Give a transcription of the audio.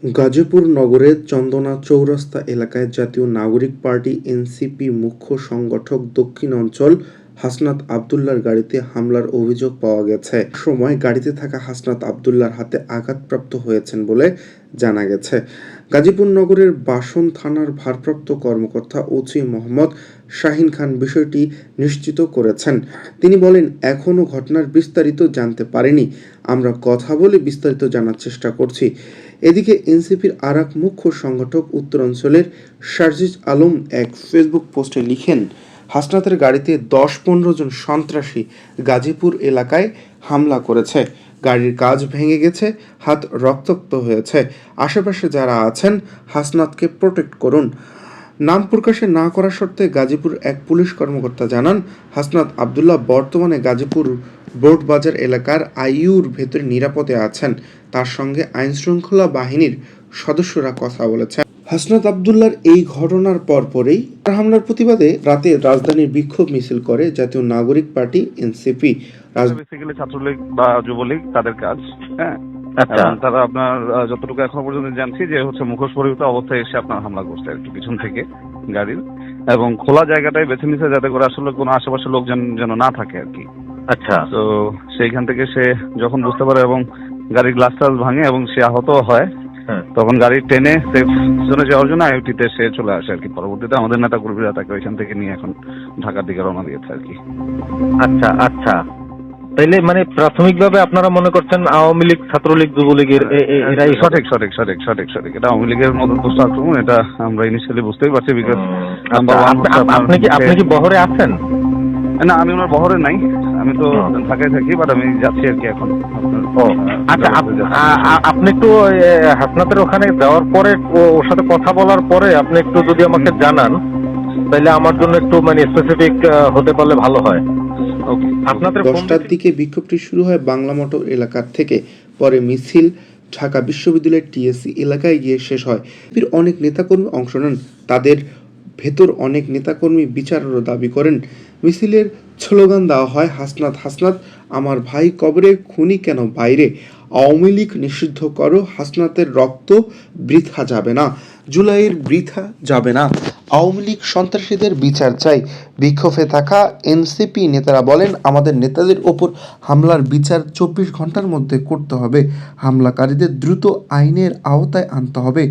গাজীপুর নগরের চন্দনা চৌরাস্তা এলাকায় জাতীয় নাগরিক পার্টি এনসিপি মুখ্য সংগঠক দক্ষিণ অঞ্চল হাসনাত আবদুল্লাহর গাড়িতে হামলার অভিযোগ পাওয়া গেছে। সময় গাড়িতে থাকা হাসনাত আবদুল্লাহর হাতে আঘাতপ্রাপ্ত হয়েছেন বলে জানা গেছে। গাজীপুর নগরের বাসন থানার ভারপ্রাপ্ত কর্মকর্তা ওসি মোহাম্মদ শাহিন খান বিষয়টি নিশ্চিত করেছেন। তিনি বলেন, এখনও ঘটনার বিস্তারিত জানতে পারিনি, আমরা কথা বলে বিস্তারিত জানার চেষ্টা করছি। এদিকে এনসিপির আরেক মুখ্য সংগঠক উত্তরাঞ্চলের শারজিজ আলম এক ফেসবুক পোস্টে লিখেন, হাসনাতের গাড়িতে 10-15 জন সন্ত্রাসী গাজীপুর এলাকায় হামলা করেছে। গাড়ির কাঁচ ভেঙে গেছে, হাত রক্তাক্ত হয়েছে। আশেপাশে যারা আছেন হাসনাতকে প্রোটেক্ট করুন। নাম প্রকাশে না করা শর্তে গাজীপুর এক পুলিশ কর্মকর্তা জানান, হাসনাত আবদুল্লাহ বর্তমানে গাজীপুর বোর্ড বাজার এলাকার আইইউর ভেতরে নিরাপদে আছেন। তার সঙ্গে আইনশৃঙ্খলা বাহিনীর সদস্যরা কথা বলেছেন। হাসনাত আবদুল্লাহর এই ঘটনার পরপরই হামলার প্রতিবাদে রাতে রাজধানীর বিক্ষোভ মিছিল করে জাতীয় নাগরিক পার্টি এনসিপি। বেসিক্যালি ছাত্রলীগ বা যুবলীগ তাদের কাজ, হ্যাঁ। আচ্ছা, তারা আপনার যতটুকু এখনো পর্যন্ত জানছি যে হচ্ছে মুখোশ পরিহিত অবস্থায় এসে আপনার হামলা করছে একটু পিছন থেকে গাড়ির, এবং খোলা জায়গাটায় বেছে নিছে যাতে করে আসলে কোনো আশেপাশে লোকজন যেন না থাকে আর কি। আচ্ছা, তো সেইখান থেকে সে যখন বুঝতে পারে এবং গাড়ির গ্লাস টাস ভাঙে এবং সে আহত হয়, তখন গাড়ি টেনে সেফ জোনে যাওয়ার জন্য আইওটিতে সে চলে আসে আর কি। পরবর্তীতে আমাদের নেতা কর্মীরা তাকে ওইখান থেকে নিয়ে এখন ঢাকার দিকে রওনা দিয়েছে আর কি। আচ্ছা, আচ্ছা। তাইলে মানে প্রাথমিকভাবে আপনারা মনে করছেন আওয়ামী লীগ, ছাত্রলীগ, যুবলীগের এরাই? সঠিক সঠিক সঠিক সঠিক সঠিক এটা আওয়ামী লীগের মদতপুষ্ট আক্রমণ, এটা আমরা ইনিশিয়ালি বুঝতেই পারছি। বিকজ আপনি কি বহরে আছেন? না, আমি ওনার বহরে নাই, আমি তো ঢাকায় থাকি, বাট আমি যাচ্ছি আর কি এখন। আচ্ছা, আপনি একটু হাসনাতের ওখানে যাওয়ার পরে ওর সাথে কথা বলার পরে আপনি একটু যদি আমাকে জানান, তাহলে আমার জন্য একটু মানে স্পেসিফিক হতে পারলে ভালো হয়। আপনাদের 10টার দিকে বিক্ষোভটি শুরু হয় বাংলা মোটর এলাকার থেকে, পরে মিছিল ঢাকা বিশ্ববিদ্যালয়ের টিএসসি এলাকায় গিয়ে শেষ হয়। অনেক নেতাকর্মী অংশ নেন, তাদের ভেতর অনেক নেতাকর্মী বিচারেরও দাবি করেন। মিছিলের স্লোগান দেওয়া হয়, হাসনাত হাসনাত আমার ভাই কবরে, খুনি কেন বাইরে, আওয়ামী লীগ নিষিদ্ধ করো, হাসনাতের রক্ত বৃথা যাবে না, জুলাইয়ের বৃথা যাবে না, আওয়ামী লীগ সন্ত্রাসীদের বিচার চাই। বিক্ষোভে থাকা এনসিপি নেতারা বলেন, আমাদের নেতাদের ওপর হামলার বিচার 24 ঘন্টার মধ্যে করতে হবে, হামলাকারীদের দ্রুত আইনের আওতায় আনতে হবে।